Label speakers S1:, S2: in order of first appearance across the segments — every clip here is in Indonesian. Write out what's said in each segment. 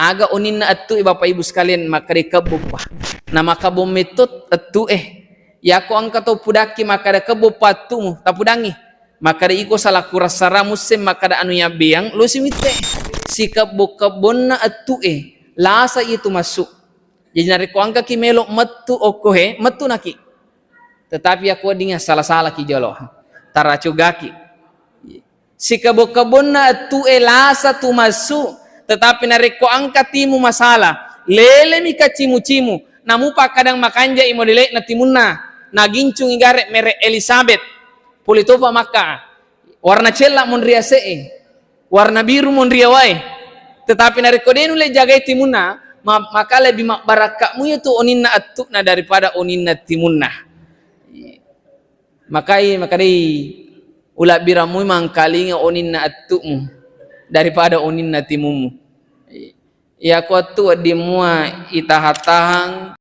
S1: aga onin na atu bapak ibu sekalian maka dikebupah na maka bometut atu ya ko ang kato pudaki maka da kebupatu tapudangi maka da iko salah kurasara musim maka da anu ya biang lu simite si kebun na atu lasa itu masuk jadi nari ko angka kimelo metu okohe metu naki tetapi aku dinga salah-salah ki jolo taracugaki si kebun na atu lasa tu masuk tetapi nareko angka timu masalah lele mika cimu-cimu namu pa kadang makanja imodele na timunna na gincung igare mere Elizabeth pulitopa maka warna cella monria warna biru monria wae tetapi nareko denu le jaga timunna maka lebih barakamu itu oninna atukna daripada oninna timunna makai ula biramu mangkalinga oninna atukmu daripada oninna timumu ya kuatu di mua itahatahang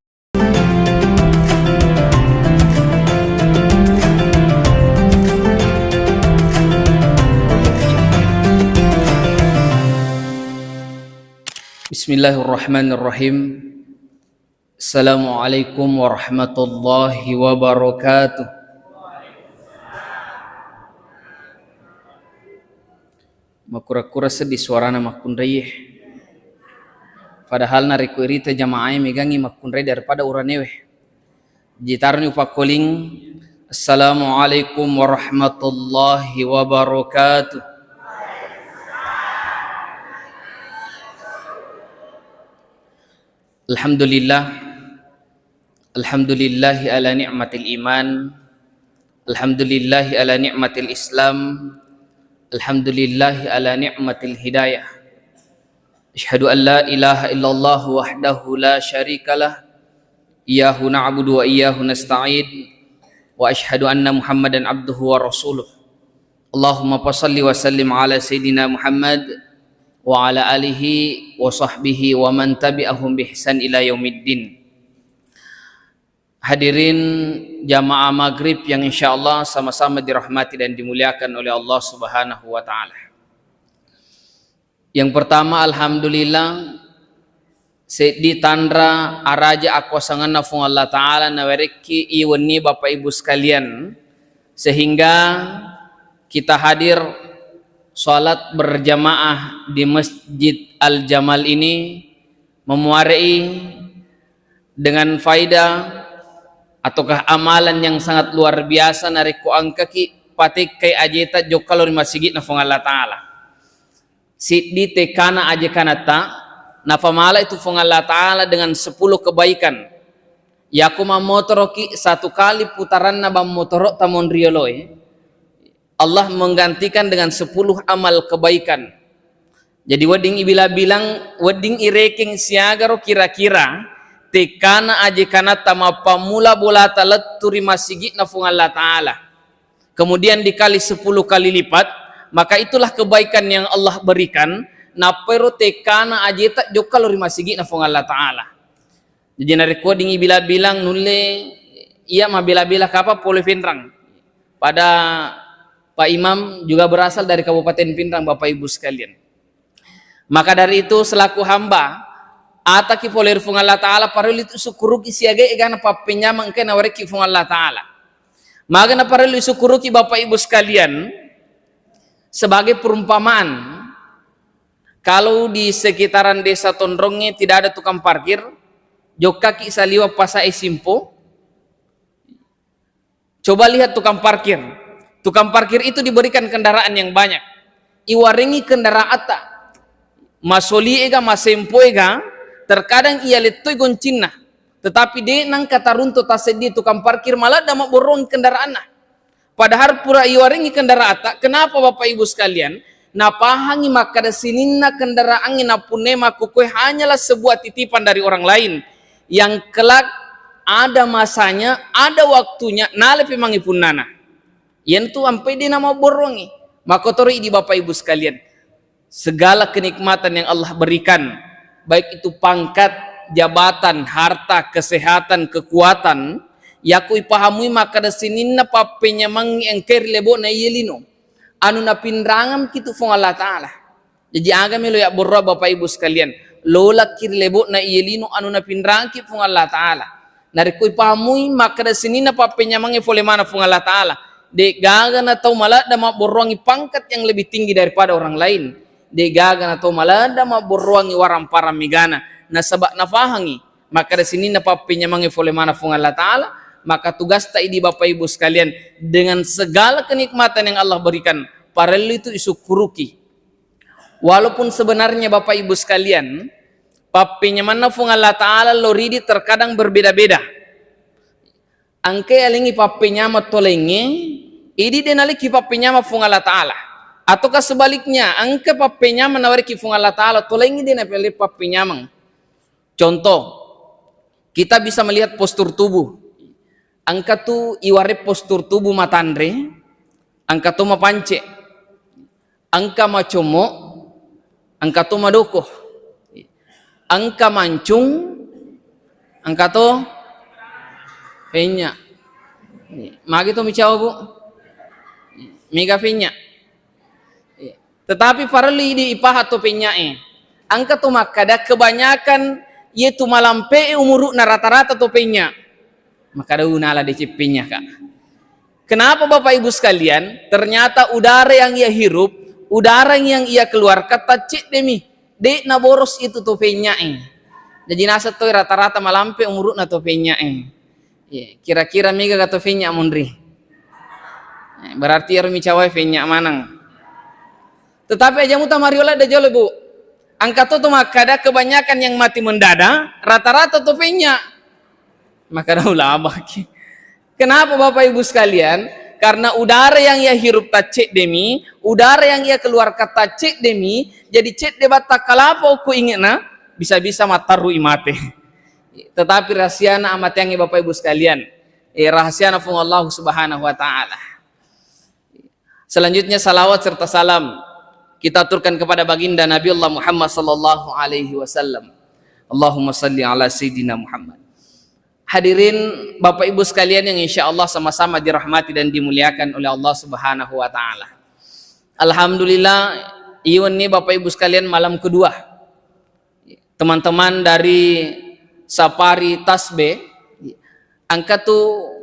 S1: Bismillahirrahmanirrahim. Assalamualaikum warahmatullahi wabarakatuh. Makura-kura sedih suarana makundai padahal nariku irita jamaah megangi makundai daripada uranewe jitarni upakoling. Assalamualaikum warahmatullahi wabarakatuh. Alhamdulillah alhamdulillahi ala ni'matil iman alhamdulillahi ala ni'matil islam alhamdulillahi ala ni'matil hidayah. Asyhadu an la ilaha illallah wahdahu la syarikalah iyyahu na'budu wa iyyahu nasta'in wa asyhadu anna Muhammadan abduhu wa rasuluh. Allahumma shalli wa sallim ala sayyidina Muhammad wa ala alihi wa sahbihi wa man tabi'ahum bi ihsan ila yaumiddin. Hadirin jamaah maghrib yang insyaallah sama-sama dirahmati dan dimuliakan oleh Allah Subhanahu wa taala. Yang pertama alhamdulillah di tandra araja aku sanganna fung Allah taala na wereki iweni Bapak Ibu sekalian sehingga kita hadir salat berjamaah di Masjid Al Jamal ini memuarai dengan faedah ataukah amalan yang sangat luar biasa nariku angka ki patik kay ajeta jokalo di masjid na fung Allah taala si di tekana aje kanata na pamala itu fung Allah taala dengan 10 kebaikan yaku mamotoroki satu kali putaran na bamotoro tamon rioloy Allah menggantikan dengan 10 amal kebaikan. Jadi wading ibila bilang wading ireking siagaro kira-kira tekana aje kana tama pamula bola talat turi masigi na fung Allah taala. Kemudian dikali 10 kali lipat, maka itulah kebaikan yang Allah berikan na pero tekana aje tak jokal ri masigi na fung Allah taala. Jadi nareko ding ibila bilang nulle ia mabila-bila kapa pole pinrang. Pada Pak Imam juga berasal dari Kabupaten Pindrang Bapak Ibu sekalian. Maka dari itu selaku hamba ataki poler fung Allah taala parelu itu syukuruki siaga egana papenya mangke na wareki fung Allah taala. Maka na parelu syukuruki Bapak Ibu sekalian sebagai perumpamaan kalau di sekitaran desa Tondronge tidak ada tukang parkir jokaki saliwa pasa simpo. Coba lihat tukang parkir. Tukang parkir itu diberikan kendaraan yang banyak. Iwarengi kendaraan tak masoli ega masempo ega terkadang ia letoi goncina. Tetapi de nang kata runto tasedi tukang parkir malah dama borong kendaraan. Padahal pura iwarengi kendaraan tak. Kenapa Bapak Ibu sekalian? Napahangi maka desinina kendaraan ina punema kukue hanyalah sebuah titipan dari orang lain yang kelak ada masanya, ada waktunya nalepi mangipun nana. Yang tu ampai dia nama borongi. Maka tori di Bapak Ibu sekalian, segala kenikmatan yang Allah berikan, baik itu pangkat, jabatan, harta, kesehatan, kekuatan, yaku ipahamui maka desinina papenya mangengker lebo na yelino. Anu na pinrangan kitu fung Allah taala. Jadi agame lo ya borra Bapak Ibu sekalian. lola kirlebo na iyelino anu na pinrangki fung Allah Ta'ala. Narikoi pamui maka da sini na papenyamangi fole mana fung Allah Ta'ala. De gaga na tau malada maborwangi pangkat yang lebih tinggi daripada orang lain. De gaga na tau malada maborwangi waram paramigana. Na sabak na fahangi. Maka da sini na papenyamangi fole mana fung Allah Ta'ala. Maka tugas tak di Bapak Ibu sekalian dengan segala kenikmatan yang Allah berikan, paralel itu isukuruki. Walaupun sebenarnya Bapak Ibu sekalian, papinya mana fung Allah Ta'ala loridi terkadang berbeda-beda. Angke alingi papinya matolengi, idi denaliki papinya ma fung Allah Ta'ala. Ataukah sebaliknya, angke papinya menawariki fung Allah Ta'ala, tolengi denapeli papinya mang. Contoh, kita bisa melihat postur tubuh. Angka tu iware postur tubuh matandre, angka tu mapance, angka macomo, angka tu madoko, angka mancung, angka tu penya. Magi tu micaw bu, miga penya. Tetapi parali di ipahat tu penya angka tu makada kebanyakan yaitu malampe umuru na rata-rata tu penya. Maka ada unala di cipinya kak. Kenapa Bapak Ibu sekalian? Ternyata udara yang ia hirup, udara yang ia keluarkan tacik demi de na boros itu topenya Jadi nasa tu rata-rata malampe umurut na topenya Kira-kira mega ka topenya mundri. Berarti ya rumi cawai penya manang. Tetapi aja muta mariola da jole bu. Angka tu makada kebanyakan yang mati mendadak, rata-rata topenya. Maka dah ulama. Kenapa Bapak Ibu sekalian? Karena udara yang ia hirup tacik demi, udara yang ia keluarkan tacik demi, jadi cek debat tak kalapa aku ingin bisa-bisa mataru imate. Tetapi rahasiana amat yang Bapak Ibu sekalian, rahasiana fung Allah Subhanahu wa Ta'ala. Selanjutnya salawat serta salam kita aturkan kepada baginda Nabi Allah Muhammad sallallahu alaihi wasallam. Allahumma salli ala sayyidina Muhammad. Hadirin Bapak Ibu sekalian yang insya Allah sama-sama dirahmati dan dimuliakan oleh Allah Subhanahu wa Ta'ala. Alhamdulillah, iwan ini Bapak Ibu sekalian malam kedua. Teman-teman dari Sapari Tasbe, angka tuh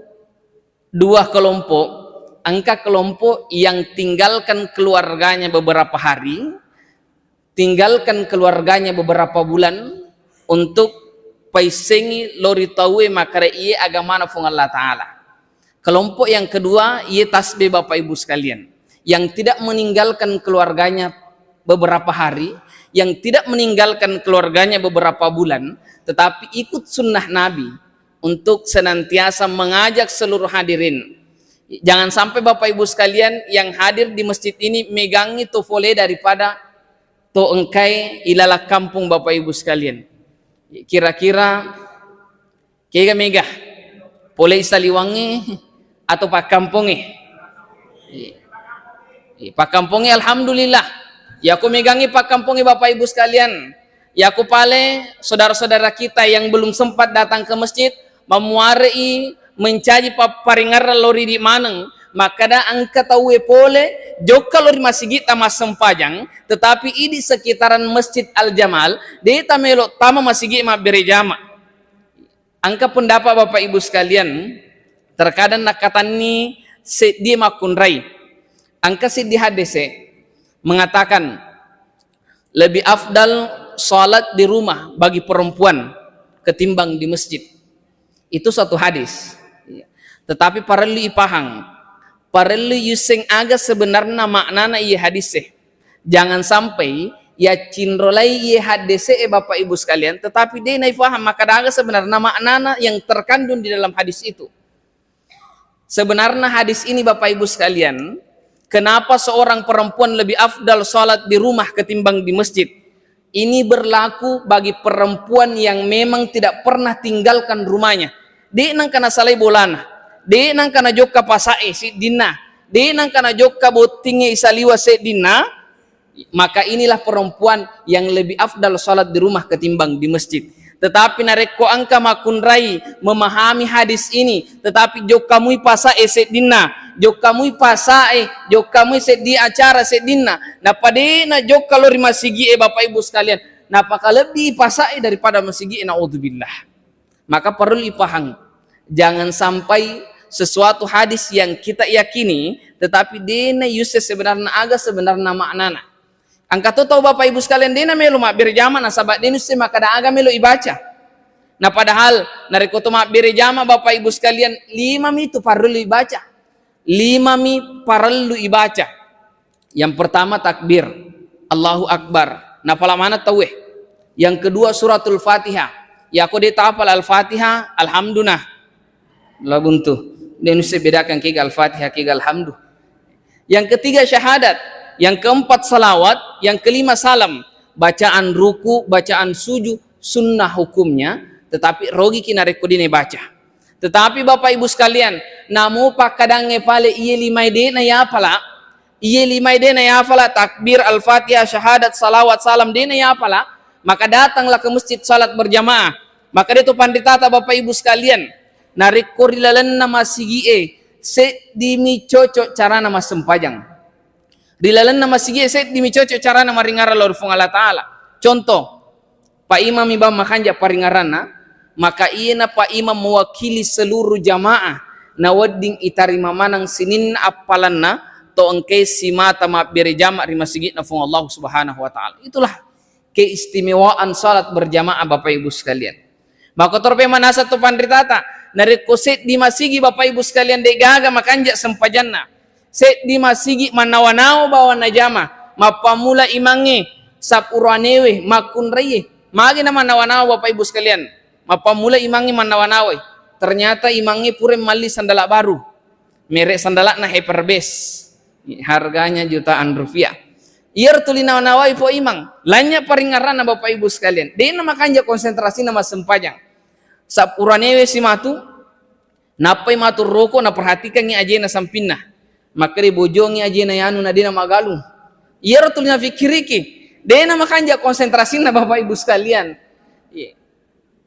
S1: dua kelompok. Angka kelompok yang tinggalkan keluarganya beberapa hari, tinggalkan keluarganya beberapa bulan untuk paisengi lori tawe makare iye agamana fung Allah Ta'ala. Kelompok yang kedua iye tasbih Bapak Ibu sekalian, yang tidak meninggalkan keluarganya beberapa hari, yang tidak meninggalkan keluarganya beberapa bulan, tetapi ikut sunnah Nabi untuk senantiasa mengajak seluruh hadirin. Jangan sampai Bapak Ibu sekalian yang hadir di masjid ini megangi tofole daripada to engkai ilala kampung Bapak Ibu sekalian. Kira-kira kega mega boleh Saliwangi atau Pak Kampungi? Pak Kampungi alhamdulillah. Ya aku megangi Pak Kampungi Bapak Ibu sekalian. Ya aku pale saudara-saudara kita yang belum sempat datang ke masjid memuarai mencari paringar lori di maneng, maka da angka tahu pole joka lori masigita mas sempajang, tetapi ini sekitaran Masjid Al Jamal de tamelo tama masigi ma berejama. Angka pendapat Bapak Ibu sekalian, terkadang nakatani di makunrai. Angka di hadise mengatakan lebih afdal salat di rumah bagi perempuan ketimbang di masjid. Itu satu hadis. Tetapi parali ipahang, parali yuseng aga sebenarnya maknana iya hadisnya. Jangan sampai ya cinrolai iya hadisnya Bapak Ibu sekalian, tetapi dia naik paham maka ada sebenarnya maknana yang terkandung di dalam hadis itu. Sebenarnya hadis ini Bapak Ibu sekalian, kenapa seorang perempuan lebih afdal sholat di rumah ketimbang di masjid? Ini berlaku bagi perempuan yang memang tidak pernah tinggalkan rumahnya. Dia nang kana salai bolana. De nang kana jokka pasae si dina, de nang kana jokka botinge isaliwa se dina, maka inilah perempuan yang lebih afdal salat di rumah ketimbang di masjid. Tetapi nareko angka makunrai memahami hadis ini, tetapi jokkamui pasae se dina, jokkamui pasae, jokkamui se di acara se dina. Na padena jokka lori masigi Bapak Ibu sekalian, napaka lebih pasai daripada masigi naudzubillah. Maka perlu dipahami, jangan sampai sesuatu hadis yang kita yakini tetapi dena yuse sebenarnya aga sebenarnya maknana. Angkat tahu Bapak Ibu sekalian, dena melu mak berjamaah nasabak dena yuse maka da aga melu ibaca. Nah padahal narikoto mak berjamaah Bapak Ibu sekalian 5 itu perlu dibaca. 5 perlu dibaca. Yang pertama takbir, Allahu Akbar. Nah pala mana tahu Yang kedua suratul Fatihah. Ya aku dia tapal Al-Fatihah, Alhamdulillah. Lah buntu. Dia mesti bedakan kiga Al-Fatihah, kiga Alhamdu. Yang ketiga syahadat. Yang keempat salawat. Yang kelima salam. Bacaan ruku, bacaan sujud, sunnah hukumnya. Tetapi rogi kina rekodine baca. Tetapi Bapak Ibu sekalian, namu pak kadange pale iye limai dena ya pala. Iye limai dena ya pala takbir, Al-Fatihah, syahadat, salawat, salam dena ya pala. Maka datanglah ke masjid salat berjamaah. Maka itu panditata Bapak Ibu sekalian. Narik kurilalan nama sigie. Set dimi cocok cara nama sempajang. Rilalan nama sigie set dimi cocok cara nama ringara lor fung Allah Ta'ala. Contoh. Pak Imam ibam makanja paringarana. Maka iya Pak Imam mewakili seluruh jamaah. Na wedding itarima manang sinin apalanna. To engke si mata ma bere jamaah rima sigit na fung Allah Subhanahu Wa Ta'ala. Itulah keistimewaan salat berjamaah Bapak Ibu sekalian. Maka torpe manasa tu pandritata nari koset di masigi Bapak Ibu sekalian de gaga makanja sempajanna. Set di masigi manawanaw bawa najama mapamula imange sapuranewe makunraye. Magi na manawanaw Bapak Ibu sekalian. Mapamula imange manawanaw. Ternyata imange pure mali sandala baru. Merek sandala na Hyperbase. Harganya jutaan rupiah. Iyer tulina nawai po imang. Lanya paringaran na Bapak Ibu sekalian. Di na makanja konsentrasi nama sempajang. Sapuranewe si matu. Napay matu roko na perhatikan ni aje na sampinna. Makri bojong ni aje na yanu na di na magalung. Iyer tulina fikiriki. Di na makanja konsentrasi na Bapak Ibu sekalian.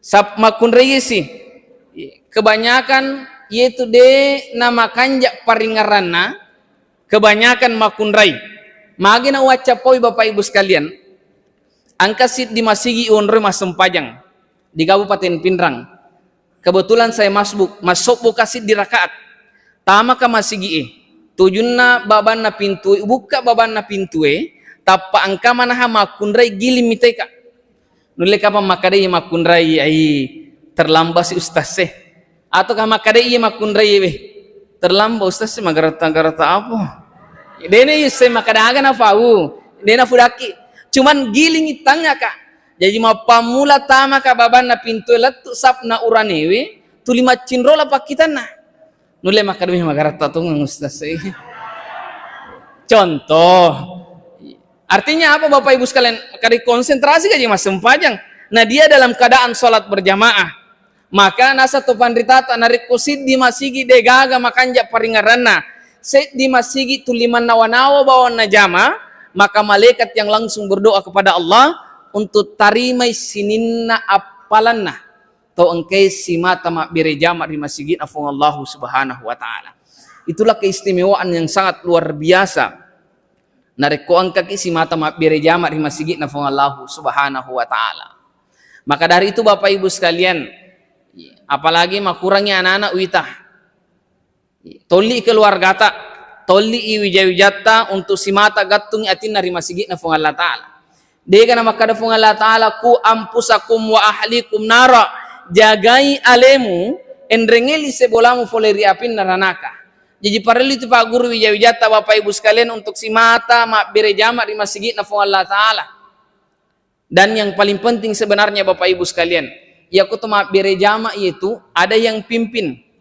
S1: Sap makunreye si. Kebanyakan yaitu de na makanja paringaran na. Kebanyakan makunrai. Magi na wacapoy Bapak Ibu sekalian. Angkasit di masigi unre mas sempajang di Kabupaten Pinrang. Kebetulan saya masuk bukasit di rakaat. Tama ka masigi tujunna baban na pintu buka baban na pintu tapa angka manaha makunrai gili miteka. Nule ka pa makadai makunrai ai terlambat si ustaz atau ka makadai makunrai terlambat ustaz magarata-garata apa? Dene yuse makadaga na fau. Dena fudaki. Cuman giling itangnya kak. Jadi mau pamula tama ka baban na pintu letu sap na uranewe. Tulima cinrola pak kita na. Nule makadumi magarata tuh ustaz. Contoh. Artinya apa Bapak Ibu sekalian? Kali konsentrasi aja mas sempajang. Nah dia dalam keadaan sholat berjamaah. Maka nasa tu pandritata narik kusid di masigi degaga makanja paringarana. Set di masigi tuliman nawanawa bawa najama, maka malaikat yang langsung berdoa kepada Allah untuk tarimai sininna apalanna to engkai si mata mak birejama di masigi afung Allah Subhanahu Wa Ta'ala. Itulah keistimewaan yang sangat luar biasa. Nareko angka si mata mak birejama di masigi afung Allah Subhanahu Wa Ta'ala. Maka dari itu Bapak Ibu sekalian, apalagi makurangnya anak-anak uitah. Toli keluarga ta, toli iwijayujata untuk si mata gatung atin nari masigi na fung Allah Ta'ala. Dega na makada fung Allah Ta'ala ku ampusakum wa ahlikum nara. Jagai alemu endrengeli sebolamu foleri apin naranaka. Jadi pareli itu Pak Guru wijawijata Bapak Ibu sekalian untuk si mata mak berejama di masigi na fung Allah Ta'ala. Dan yang paling penting sebenarnya Bapak Ibu sekalian, ya kutu mak berejama itu ada yang pimpin.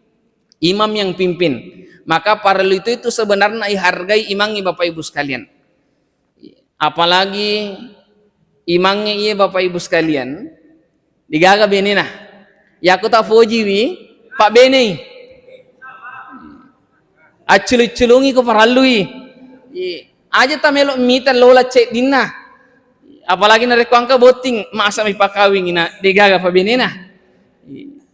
S1: Imam yang pimpin, maka parelu itu sebenarnya dihargai imamnya Bapak Ibu sekalian. Apalagi imamnya iya Bapak Ibu sekalian, digaga benina. Ya aku tak foji wi, Pak Beni. Aculu-culungi ko paralui. Aja ta melok mita lola cek dina. Apalagi nareko angka boting, masa mi pakawing ina digaga Pak Benina.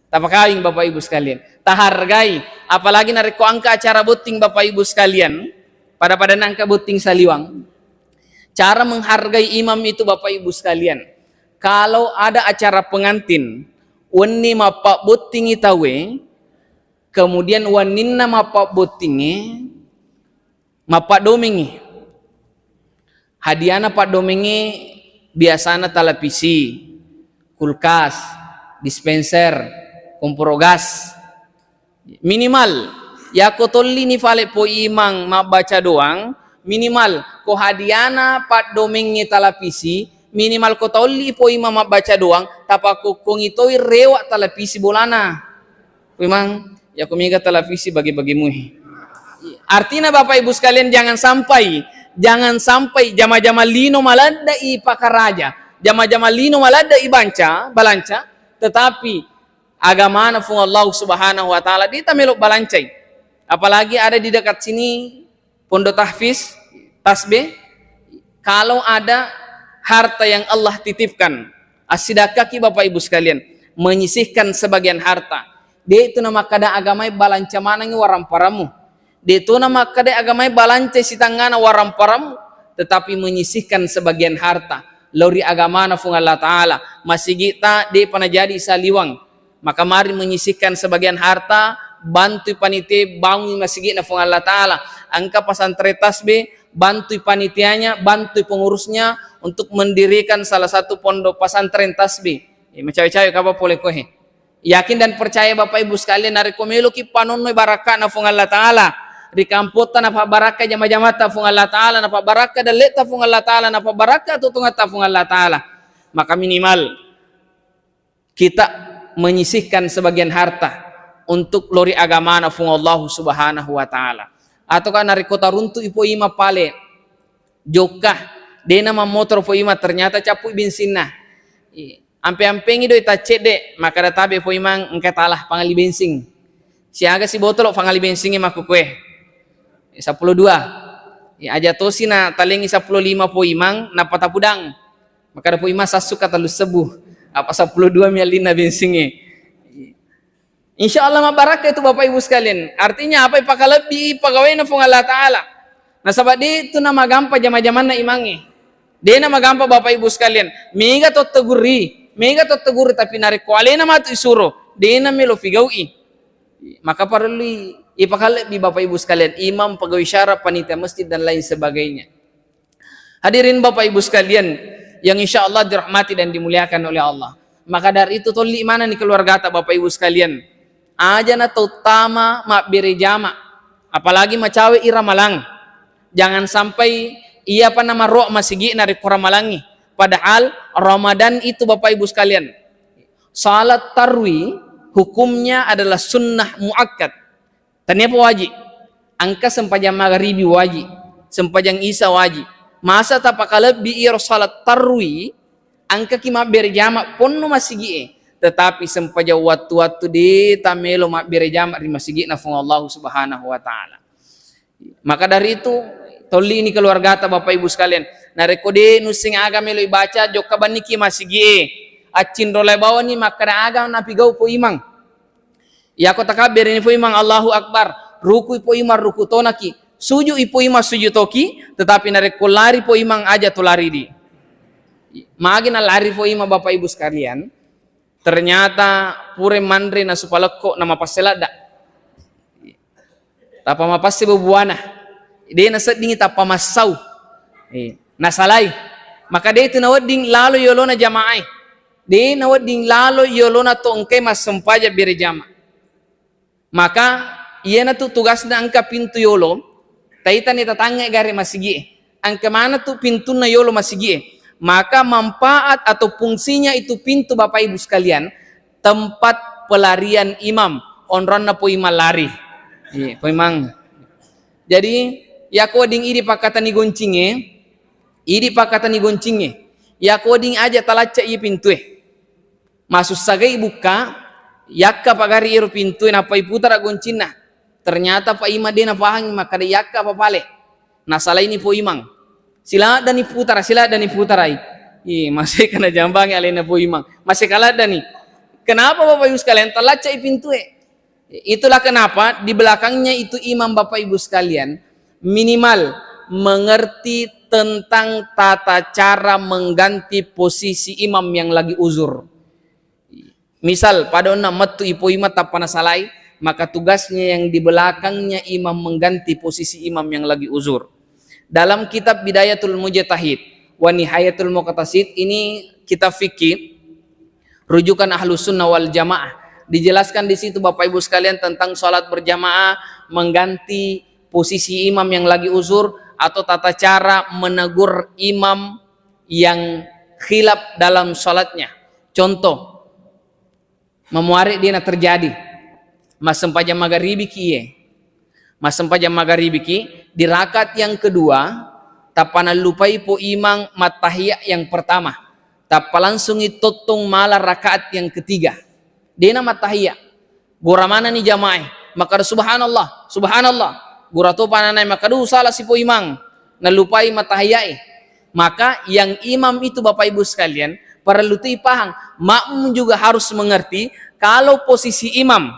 S1: Tapakawing Bapak Ibu sekalian. Tahargai, apalagi nareko angka acara boting Bapak Ibu sekalian, pada nangka boting saliwang. Cara menghargai imam itu Bapak Ibu sekalian. kalau ada acara pengantin, wani mapak botingi tawe, kemudian waninna mapak botingi, mapak domingi. Hadiana pak domingi biasana televisi, kulkas, dispenser, kompor gas. Minimal ya ko tolli ni fale po imang mabaca doang, minimal ko hadiana pak domingi televisi, minimal ko tolli po imang mabaca doang, tapaku kung ito'y rewa televisi bolana. Memang ya kumiga televisi bagi-bagimu. Artinya Bapak Ibu sekalian jangan sampai jama-jama lino malada i pakaraja, jama-jama lino malada i balanca, tetapi agama na fung Allah Subhanahu wa taala dita melok balancai. Apalagi ada di dekat sini pondok tahfiz tasbih, kalau ada harta yang Allah titipkan, asidakaki Bapak Ibu sekalian, menyisihkan sebagian harta. Dia itu nama kada agamai balanca manangi waramparamu. Dia itu nama kada agamai balanca sitangana waramparamu, tetapi menyisihkan sebagian harta. Lori agama na fung Allah Ta'ala. Masih kita dia pernah jadi saliwang. Maka mari menyisihkan sebagian harta, bantu panitia bangun masjid na fung Allah Ta'ala. Angka pesantren tasbih, bantu panitianya, bantu pengurusnya untuk mendirikan salah satu pondok pesantren tasbih. Mecawe-cawe kapa boleh kohe. Yakin dan percaya Bapak Ibu sekalian nari komelo ki panonoy baraka na fung Allah Ta'ala. Di kampota na baraka jama-jama ta fung Allah Ta'ala, na baraka daleta fung Allah Ta'ala, na baraka tutunga ta fung Allah Ta'ala. Maka minimal kita menyisihkan sebagian harta untuk lori agama na fung Allah Subhanahu wa taala. Atau kan nari kota runtu ipo ima pale jokah dena motor po ima ternyata capu bensinna. Ampe-ampengi do ita cede maka databe po imang engke talah pangali bensin. Siaga si botol pangali bensinnya makukue. 12. Aja tosi na talengi 15 po imang napatapudang. Maka da po ima sasuka talus sebuh. Apa 12 mialina bensinnya. Insya Allah mabaraka itu Bapak Ibu sekalian. Artinya apa ipakalebi pegawai na fung Allah Ta'ala. Nah sahabat itu nama gampa jama-jaman na imangi. Dia nama gampa Bapak Ibu sekalian. Mega tot teguri tapi narik kualena matu isuro. Dia nama melo figaui. Maka perlu ipakalebi Bapak Ibu sekalian. Imam, pegawai syara, panitia masjid dan lain sebagainya. Hadirin Bapak Ibu sekalian yang insya Allah dirahmati dan dimuliakan oleh Allah. Maka dari itu toli mana nih keluarga ta Bapak Ibu sekalian. Aja na terutama mak beri jama, apalagi macawe ira malang. Jangan sampai ia apa nama roh masigi nari kora malangi. Padahal Ramadan itu Bapak Ibu sekalian, salat tarwi hukumnya adalah sunnah muakkad. Tanya apa wajib? Angka sempajang maghribi wajib, sempajang isya wajib. Masa tapakala biir salat tarwi, angka kima beri jama pun masigi. Tetapi sempaja waktu-waktu di tamelo mak berjama di masjid na fung Allah Subhanahu wa taala. Maka dari itu toli ini keluarga ta Bapak Ibu sekalian, narekode nusing aga melo ibaca jok kabaniki masjid. Acin rolai bawa ni maka aga na pigau po imang. Ya ko takabir ini po imang Allahu Akbar, ruku po imang ruku tonaki, suju ipo imang suju toki, tetapi narekolari po imang aja tolari di. Magi na lari po imang Bapak Ibu sekalian. Ternyata pure mandre na supaleko nama paselada. Tapa mapasti bubuana. Dia na sedingi tapa masau. Nasalay. Maka dia itu nawading lalo yolona jamaai. Dia nawading lalo yolona to engke mas sempaja bere jama. Maka iya na tu tugas na angka pintu yolo. Taita ni tatangga gare masigi. Angka mana tu pintu na yolo masigi. Maka manfaat atau fungsinya itu pintu Bapak Ibu sekalian, tempat pelarian imam. Onron na po imam lari. Po imang. Jadi ya koding idi pakatan ni goncinge, ya koding aja talaca i pintu masuk sagai buka, yakka pagari iru pintu na pa iputar goncina. Ternyata pa ima de na pahang maka de yakka pa pale. Nah salah ini po imang. Sila dan iputar ai. Masih kena jambangi alena po imang. Masih kalah dan Kenapa Bapak Ibu sekalian talaca pintu Itulah kenapa di belakangnya itu imam Bapak Ibu sekalian minimal mengerti tentang tata cara mengganti posisi imam yang lagi uzur. Misal pada ona matu ipo imam tapana salai, maka tugasnya yang di belakangnya imam mengganti posisi imam yang lagi uzur. Dalam kitab Bidayatul Mujtahid wa Nihayatul Muqtasid, ini kitab fikih rujukan Ahlus Sunnah wal Jamaah, dijelaskan di situ Bapak Ibu sekalian tentang sholat berjamaah mengganti posisi imam yang lagi uzur, atau tata cara menegur imam yang khilaf dalam sholatnya. Contoh, memuari dina terjadi masem pajam magharibi kiye, masem pajam magharibi ki di rakaat yang kedua tapana lupai po imam matahiyah yang pertama, tapa langsung itotong malah rakaat yang ketiga dina matahiyah gora mana ni jamaah maka subhanallah subhanallah gora to pananay maka salah si po imam nalupai matahiyah. Maka yang imam itu Bapak Ibu sekalian perlu paham, makmum juga harus mengerti kalau posisi imam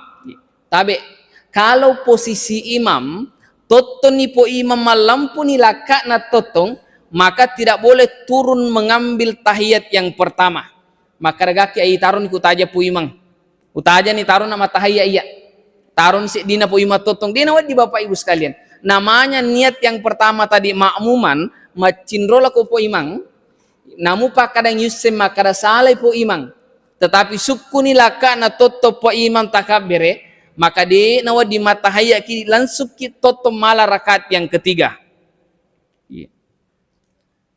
S1: tabe, kalau posisi imam totong ni po imam malampu ni laka na totong, maka tidak boleh turun mengambil tahiyat yang pertama. Maka regaki ai tarun ku taja po imam, utaja ni tarun nama tahiyat iya, tarun si dina po imam totong dina wadi Bapak Ibu sekalian. Namanya niat yang pertama tadi makmuman macinrola ko po imam, namu pa kadang yusem makada salai po imam, tetapi suku ni laka na toto po imam takabire, maka di nawa di matahaya ki langsung ki toto malah rakaat yang ketiga.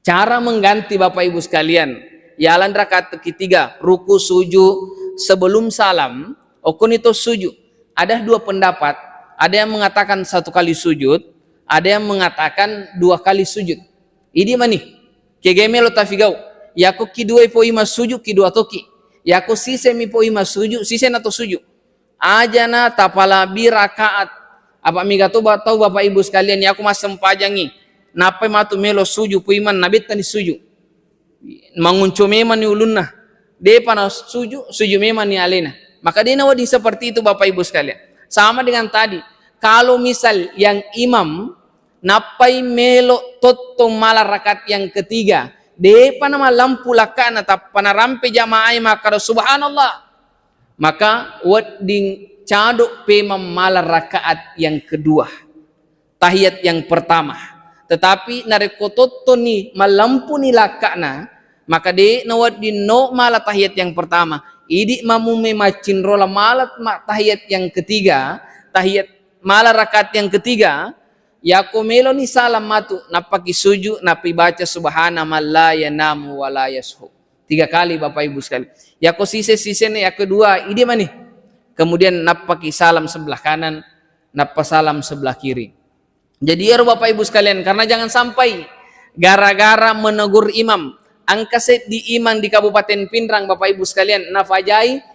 S1: Cara mengganti Bapak Ibu sekalian, yalan rakaat ketiga ruku sujud sebelum salam, okun itu sujud. Ada dua pendapat, ada yang mengatakan satu kali sujud, ada yang mengatakan dua kali sujud. Ini mani kegemelo tafigau yako kidua ipo ima sujud kidua toki yako sise mi po ima sujud sise na to sujud aja na tapalabi rakaat apa mi gato tahu Bapak Ibu sekalian yako mas sempajangi napai matu melo sujud po iman nabit tani sujud mangunco meman ni ulunna de pana sujud meman ni alena. Maka dia nawadi seperti itu Bapak Ibu sekalian, sama dengan tadi. Kalau misal yang imam napai melo totong malah rakaat yang ketiga, depan nama lampu lakana tapana rampe jamaah maka subhanallah, maka wading caduk pemam malah rakaat yang kedua, tahiyat yang pertama. Tetapi nareko toto ni malampu ni lakana, maka de nawadin no malah tahiyat yang pertama. Idi mamume macinrola malah tahiyat yang ketiga, tahiyat malah rakaat yang ketiga, yako melo ni salam matu napaki sujud napi baca subhana man la yanamu wa la yashu. 3 kali Bapak Ibu sekalian. Yako sise ne yang kedua ini mani. Kemudian napaki salam sebelah kanan, napa salam sebelah kiri. Jadi ya Bapak Ibu sekalian, karena jangan sampai gara-gara menegur imam, angka set di imam di Kabupaten Pindrang Bapak Ibu sekalian, nafajai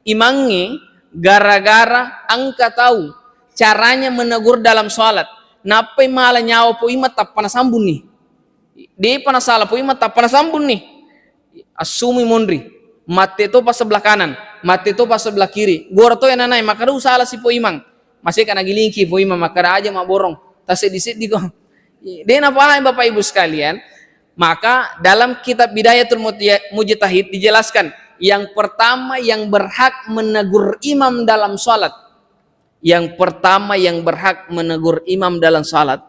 S1: imangnya gara-gara angka tahu caranya menegur dalam sholat. Napai malah nyawa po imat tak panas sambun nih. Dia panas salah po imat tak panas sambun nih. Asumi mondri. Mate to pas sebelah kanan, mate to pas sebelah kiri. Gora to yang nanai maka do salah si po imang. Masih kana gilingki po imam maka aja mak borong. Tas disit di ko. Dia napa Bapak Ibu sekalian? Maka dalam kitab Bidayatul Mujtahid dijelaskan yang pertama yang berhak menegur imam dalam sholat, yang pertama yang berhak menegur imam dalam salat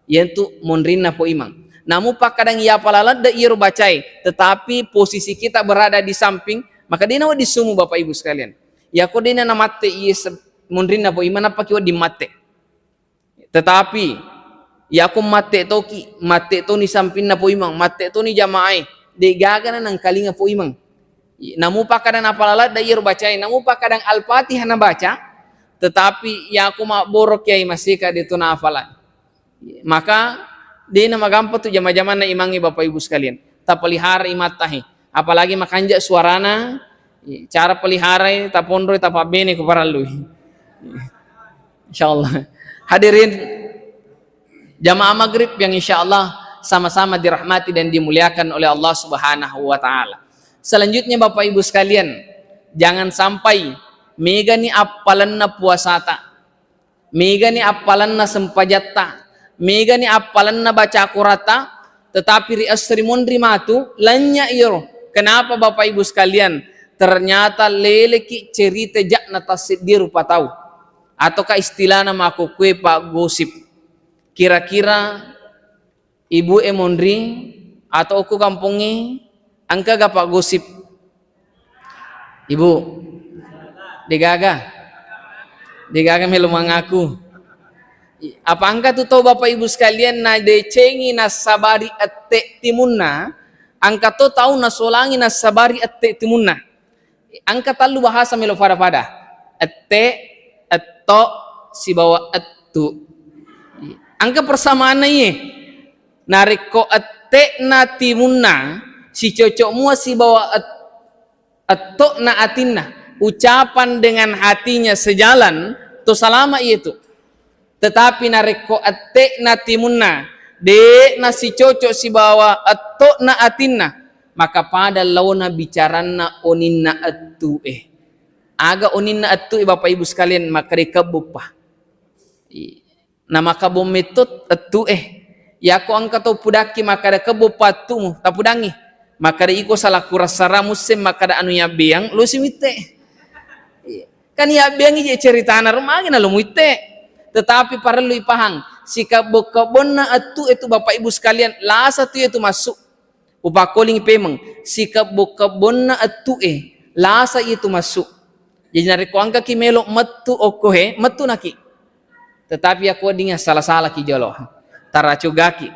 S1: yaitu mondrina po imam. Namun pak kadang ia palalat da iru bacai, tetapi posisi kita berada di samping, maka dina wa disumu Bapak Ibu sekalian. Ya ko dina na mate iya mondrina po imam apa kiwa di mate. Tetapi ya ko mate to ni samping na po imam, mate to ni jamaah, de gagana nang kalinga po imam. Namun pak kadang apalalat da iru bacai, namun pak kadang Al-Fatihah na baca, tetapi ya aku mak borok ya masih kade itu nafalan. Maka dia nama gampang tuh jama-jama na imangi Bapak Ibu sekalian. Tak pelihara imatahi, apalagi makanja suarana, cara pelihara tak pondro tak bene ke para lu. Insyaallah. Hadirin jamaah maghrib yang insyaallah sama-sama dirahmati dan dimuliakan oleh Allah Subhanahu wa taala. Selanjutnya Bapak Ibu sekalian, jangan sampai mega ni apalan na puasata, mega ni apalan na sempajatta, mega ni apalan na baca akurata, tetapi ri asri mondri matu lanya iro. Kenapa Bapak Ibu sekalian? Ternyata leleki cerita jak natasiddi rupa tahu. Ataukah istilah nama aku kue pak gosip. Kira-kira ibu mondri atau aku kampungi angka gak pak gosip. Ibu digaga melu mengaku. Apa angka tu tahu Bapak Ibu sekalian na decengi na sabari ette timunna angka tu tahu na solangi na sabari ette timunna angka talu bahasa melu pada ette etto si bawa ettu angka persamaan ye nariko ette na timunna si cocok mua si bawa etto na atinna ucapan dengan hatinya sejalan tu salama itu. Tetapi nareko ate na timunna de na si cocok si bawa atto na atinna maka pada launa bicarana oninna attu aga oninna attu Bapak Ibu sekalian maka dikabupa na maka bometut attu ya ko angka to pudaki maka da kabupa tu tapudangi maka da iko salah kurasara musim maka da anu ya biang lu simite kan ya biang ije ceritana rumangin lu muite. Tetapi perlu ipahang sikap bokabonna atu itu Bapak Ibu sekalian lah satu itu masuk upakoling pemeng sikap bokabonna atu lah itu masuk jadi nariko angka kimelo metu okohe metu naki tetapi aku dinga salah ki jolo taracugaki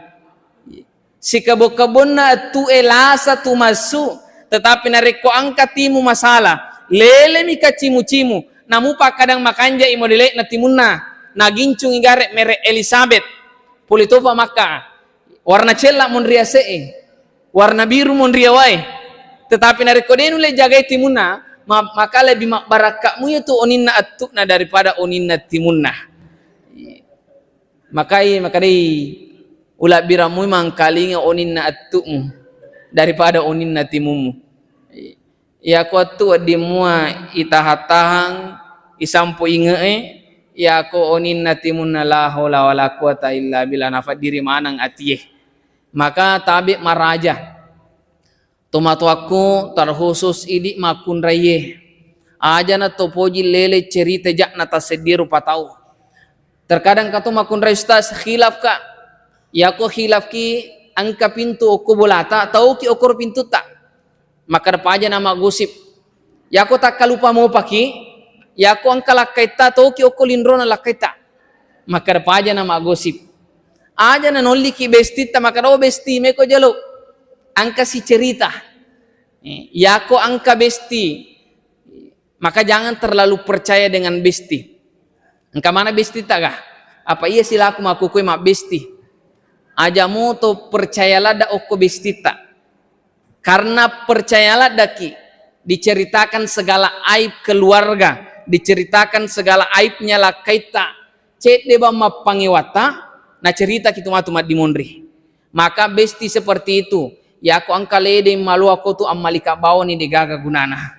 S1: sikap bokabonna atu lah satu masuk tetapi nariko angka timu masalah lele mika cimu namu pak kadang makanja imodele na timunna nagincung igare mere Elizabeth pulitopa maka warna cella mondria warna biru mondria wae tetapi narekodenu le jagai timunna maka lebih barakamu itu oninna attukna daripada oninna timunna makai ula biramu mangkalinga oninna attukmu daripada oninna timumu ya kuatu dimua itahatahang isampo inge ya ko oninna timunna la haula wala quwata illa billah nafad diri manang atiyeh maka tabi maraja tomato aku terkhusus idi makun raye aja na topoji lele cerita jak nata sediru patau terkadang katu makun ray ustaz khilaf ka ya ko khilaf ki angka pintu oku bolata tau ki okor pintu tak maka aja nama gosip ya ko tak kalupa mau paki ya ko angka lakaita to ki oko lindrona lakaita maka aja nama gosip aja na nolli ki bestita maka do besti me ko jalo angka si cerita ya ko angka besti maka jangan terlalu percaya dengan besti angka mana besti tak kah apa iya silaku makukui mak besti ajamu to percayalah da oko besti tak karena percayalah daki diceritakan segala aib keluarga diceritakan segala aibnya lah kaita cek deba mapangiwata na cerita kitu matu mat dimondri maka besti seperti itu ya aku angka lede malu aku tu amalika bawani digaga gunana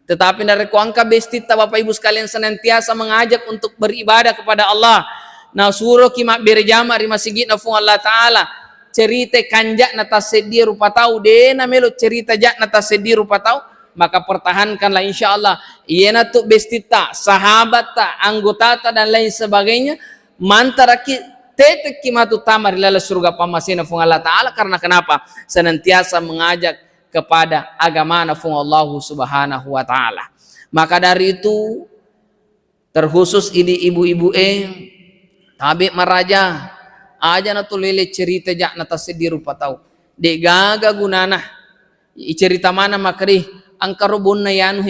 S1: tetapi dari ku angka besti ta Bapak Ibu sekalian senantiasa mengajak untuk beribadah kepada Allah na suruh kimak berjama di masjid na fu Allah taala cerita kanjak na tasedi rupa tau de na melo cerita jak na tasedi rupa tau maka pertahankanlah insyaallah iena tu bestita sahabat ta anggota ta dan lain sebagainya mantara ki tetek kimatu tamar lala surga pamasina fung Allah taala karena kenapa senantiasa mengajak kepada agama fung Allah subhanahu wa taala maka dari itu terkhusus ini ibu-ibu tabi maraja aja na tulele cerita jak na tasediru patau de gaga gunana cerita mana makri angka robon na yanu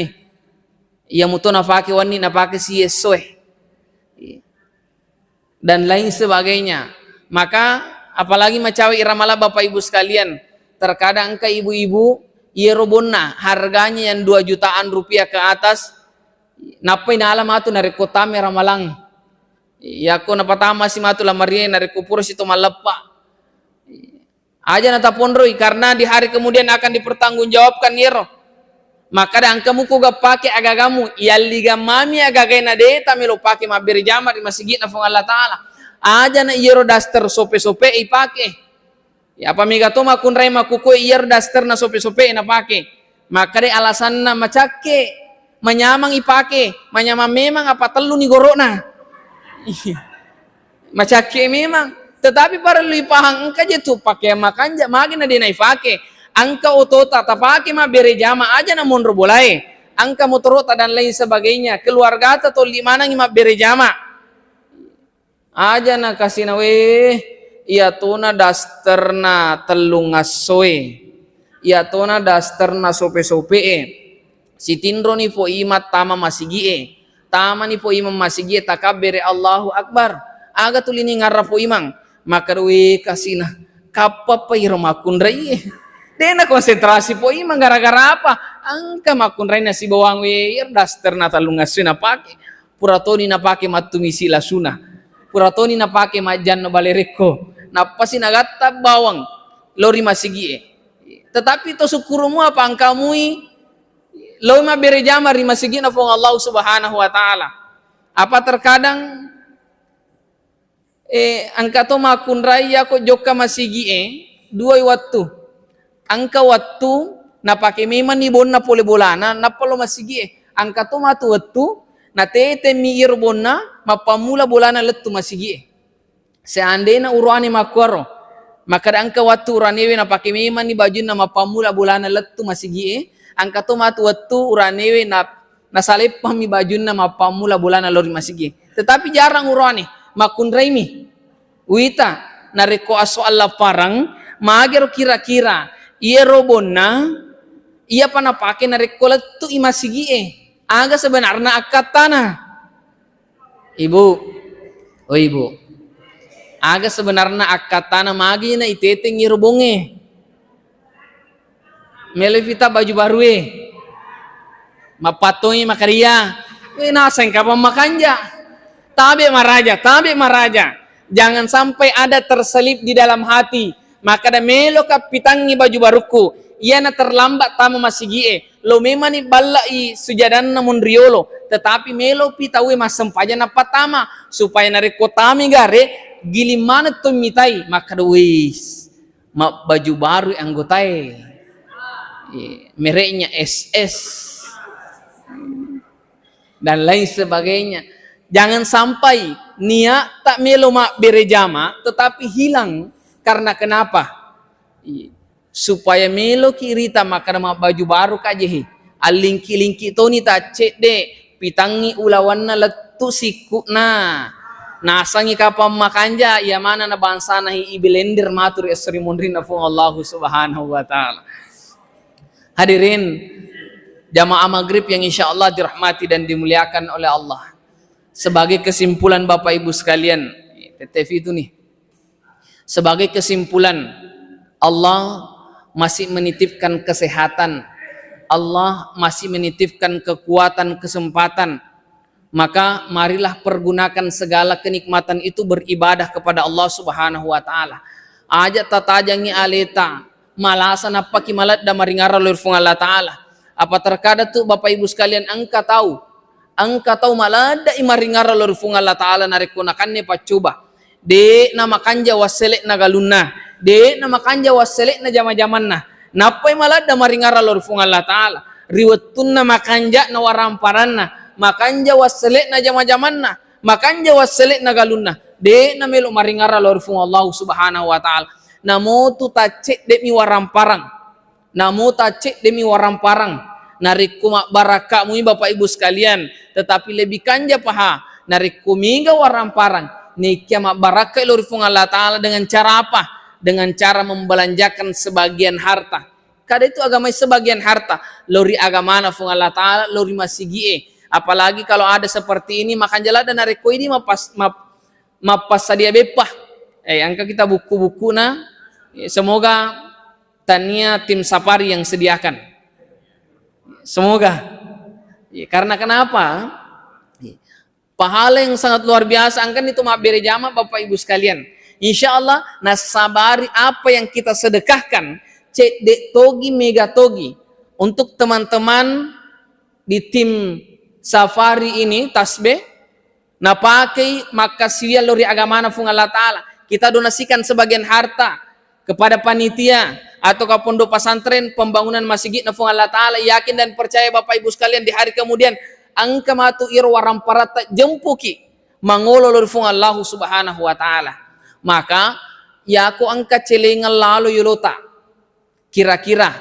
S1: ya muto nafake wani nafake si yesoe dan lain sebagainya maka apalagi macawi iramala Bapak Ibu sekalian terkadang angka ibu-ibu iya robonna harganya yang 2 jutaan rupiah ke atas napai na alam atu nareko tame ramalang ya ko napatama si matu lamarie nareko puro si to malepa aja nata pondroi karena di hari kemudian akan dipertanggungjawabkan yero maka dan kamu kuga pakai agagamu yalliga mami agagai na deta melo pakai mabiri jamar di masjid na fung Allah taala aja na yero daster sope-sope ipake Ya, apa mega to makun rai makuko iyer daster na sope-sope na pake. Maka de alasan na macake, manyamang ipake, manyamang memang apa telu ni gorona. Macake memang. Tetapi para lu ipahang engka je tu pakai makan ja magina de na ipake. Angka otota tapake ma bere jama aja na monro bolai. Angka motorota dan lain sebagainya. Keluarga atau di mana ngima bere jama. Aja na kasih na iya tuna dasterna telung asoe. Iya tuna dasterna sope-sope si tindro ni po imat tama masigie. Tama ni po imam masigie takabere Allahu Akbar. Aga tulini ngarra po imang. Maka kasih na kapapa iromakun rai. Dena konsentrasi po imang gara-gara apa? Angka makun rai na si bawang dasterna telung asoe na pake. Puratoni na pake matumisi lasuna. Puratoni na pake majan no balereko. Napasi nagata bawang lori masigie. Tetapi to syukurmu apa angkamui lori ma bere jama ri masigi na fong Allah Subhanahu wa taala. Apa terkadang angka to makun raya ko joka masigie dua waktu. Angka waktu na pake memang ni bonna pole bolana na polo masigie. Angka to matu waktu na tete mi irbonna mapamula bolana lettu masigie. Seandainya urani makuaro, maka angka waktu uranewe na pakai memang ni baju na mapamula bulana letu masigie, angka to matu waktu uranewe na salepah mi baju na mapamula bulana lori masigie. Tetapi jarang urani makun raimi, wita nareko aso Allah parang, magero kira-kira iya robonna, iya pana pakai nareko letu imasigie, aga sebenarnya akatana, ibu, oh ibu. Aga sebenarnya akatana magi na iteteng irubonge. Melevita baju baru mapatoi makaria. Naseng kapam makanja. Tabe maraja. Jangan sampai ada terselip di dalam hati. Maka da melo kapitangi baju baruku. Ia na terlambat tamu masigie. Lo memang ni balai sujadan namun riolo. Tetapi melo pitawe masempaja na patama. Supaya nareko tami gare. Gilimana to mitai maka wis baju baru anggotai mereknya SS dan lain sebagainya. Jangan sampai niat tak melo mak berejama tetapi hilang karena kenapa? Supaya melo kirita maka mak baju baru kajehi alingki-lingki to ni ta cek de pitangi ulawanna letu sikuna. Nasangi kapam makanja ya mana na bangsa na ibilender matur esri mundrin na fung Allah Subhanahu wa taala. Hadirin jamaah maghrib yang insya Allah dirahmati dan dimuliakan oleh Allah. Sebagai kesimpulan Bapak Ibu sekalian, TTV itu nih. Sebagai kesimpulan, Allah masih menitipkan kesehatan. Allah masih menitipkan kekuatan, kesempatan. Maka marilah pergunakan segala kenikmatan itu beribadah kepada Allah Subhanahu wa taala. Aja tatajangi aleta malasan apa kimalat da maringara lur fung Allah taala. Apa terkada tu Bapak Ibu sekalian angka tahu malada imaringara lur fung Allah taala narekunakanne pacoba. De nama kanja waselek na galunna. De nama kanja waselek na jama-jamanna. Napai malada maringara lur fung Allah taala. Riwattunna makanja na waramparanna. Makanja waselek na jama-jamanna, makanja waselek na galunna. De na melo maringara lor fung Allah Subhanahu wa taala. Namo tu tacek demi waramparang. Namo tacek demi waramparang. Nariku mak baraka mui Bapak Ibu sekalian, tetapi lebih kanja paha nariku mingga waramparang. Nikia mak baraka lor fung Allah taala dengan cara apa? Dengan cara membelanjakan sebagian harta. Kada itu agama sebagian harta. Lori agama na fung Allah taala lori masigie. Apalagi kalau ada seperti ini makan jala dan nareko ini mapas sadia bepah. Angka kita buku-buku na. Semoga tania tim safari yang sediakan. Semoga. Karena kenapa? Pahala yang sangat luar biasa. Angkan itu mak bere jama Bapak Ibu sekalian. Insya Allah nasabari apa yang kita sedekahkan. Cek dek togi mega togi. Untuk teman-teman di tim safari ini tasbih napakai maka siya lori agama na fung Allah taala kita donasikan sebagian harta kepada panitia atau ke pondok pesantren pembangunan masjid na Allah Ta'ala, yakin dan percaya Bapak Ibu sekalian di hari kemudian angka matu irwaram parata jempuki mangololor fung Allah Subhanahu wa Ta'ala. Maka ya aku angka celengan lalu yulota kira-kira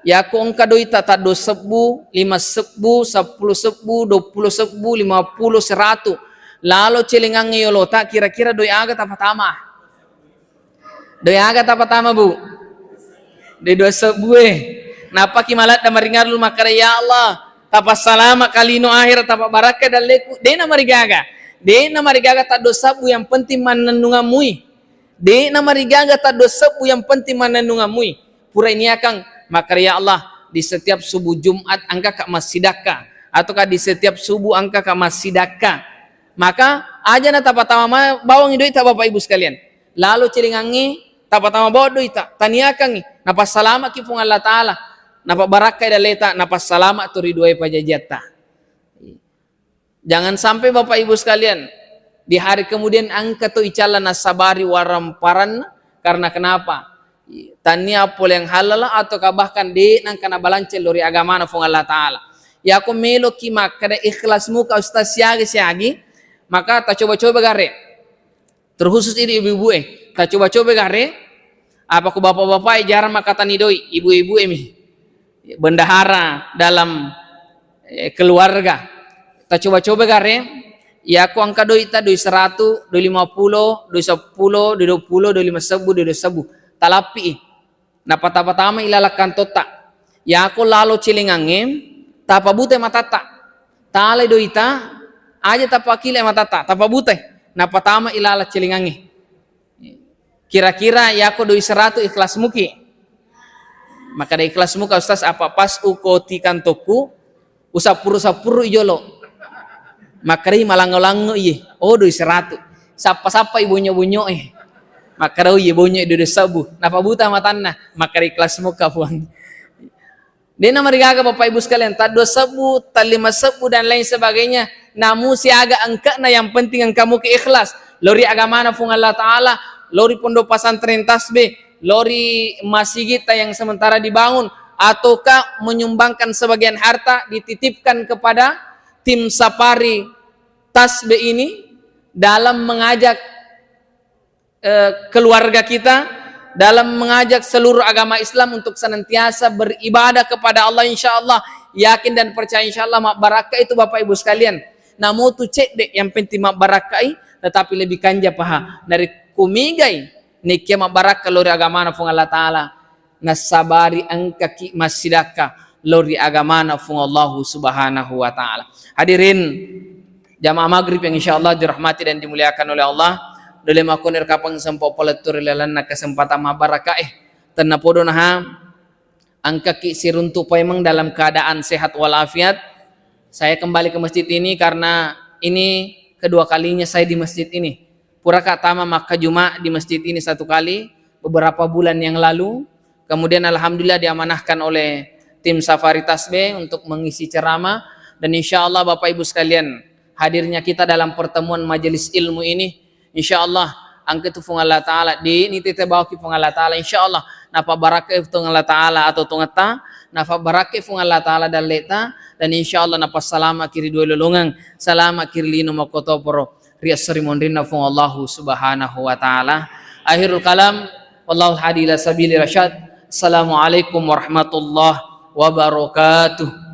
S1: ya aku angka doita tado 1000, 5 sebu, 10 sebu, 20 sebu, 50, 100 lalu celengan yulota kira-kira doi aga tama doi aga tama bu de 2 sebu napa kimalat da maringarlu makara ya Allah tapa salama kalino akhir tapa baraka dan leku de na marigaga tado sabu yang penting mananungamui de na marigaga tado sabu yang penting mananungamui pura ini akang makara ya Allah di setiap subuh Jumat angka ka masjidaka ataukah di setiap subuh angka ka masjidaka maka aja na tapa tama bawang idoi ta Bapak Ibu sekalian lalu cilingangi tapa tama bawa doi ta taniakangi napa salama ki pung Allah Ta'ala napa baraka da leta napa salama tu ridwai pajajata. Jangan sampai Bapak Ibu sekalian di hari kemudian angka tu icala nasabari waramparan karena kenapa? Tania pol yang halal atau bahkan di nang kana balancel lori agama na pung Allah Ta'ala. Ya aku melo ki makada ikhlasmu ka ustaz siagi maka ta coba-coba gare. Terkhusus ini ibu-ibu ta coba-coba gare apa ku bapak-bapak jarang makata nidoi ibu-ibu bendahara dalam keluarga ta coba-coba gare ya aku angka doi ta doi 100 doi 50 doi 10 doi 20 doi 5 sebu doi 2 sebu talapi napa tama ilalakan tota ya aku lalu cilingangem tapa bute matata tale doi ta aja tapa kile matata tapa bute napa tama ilala cilingange kira-kira ya aku doi 100 ikhlas muki maka da ikhlasmu ka ustaz apa pas ukoti kantoku usapuru ijolo makari malango-lango iye oh doi 100 sapa ibunyo-bunyo makara iye bunyo do sabu napa buta matanna makari ikhlasmu ka puang dena marigaga Bapak Ibu sekalian tado sabu talima sabu dan lain sebagainya namu siaga angka na yang penting ang kamu ke ikhlas lori agama na fung Allah Ta'ala lori pondok pesantren tasbih lori masjid yang sementara dibangun ataukah menyumbangkan sebagian harta dititipkan kepada tim safari tasbih ini dalam mengajak keluarga kita dalam mengajak seluruh agama Islam untuk senantiasa beribadah kepada Allah insyaallah yakin dan percaya insyaallah mak barakah itu Bapak Ibu sekalian namu tu cek dek yang penting mak barakai tetapi lebih kanja paha dari kumigai nikia mabarak lori agama na fung Allah Ta'ala nasabari angka ki masjidaka lori agama na fung Allah Subhanahu wa Ta'ala. Hadirin jamaah maghrib yang insyaallah dirahmati dan dimuliakan oleh Allah dole makonir kapang sempo polatur lelan na kesempatan mabaraka tenapodo nah angka ki siruntu paemang dalam keadaan sehat walafiat. Saya kembali ke masjid ini karena ini kedua kalinya saya di masjid ini. Pura katama maka Jumat di masjid ini 1 kali beberapa bulan yang lalu. Kemudian alhamdulillah diamanahkan oleh tim Safari Tasbih untuk mengisi ceramah dan insyaallah Bapak Ibu sekalian hadirnya kita dalam pertemuan majelis ilmu ini insyaallah angka tu fung Allah Ta'ala di ni tete bawa ki fung Allah Ta'ala insyaallah napa barakah fung Allah Ta'ala atau tungata napa barakah fung Allah Ta'ala dan leta dan insyaallah napa salama kiri dua lolongang salama kiri lino makoto poro rias serimondrina fung Allah Subhanahu wa Ta'ala. Akhirul kalam wallahu hadi ila sabili rasyad. Assalamualaikum warahmatullahi wabarakatuh.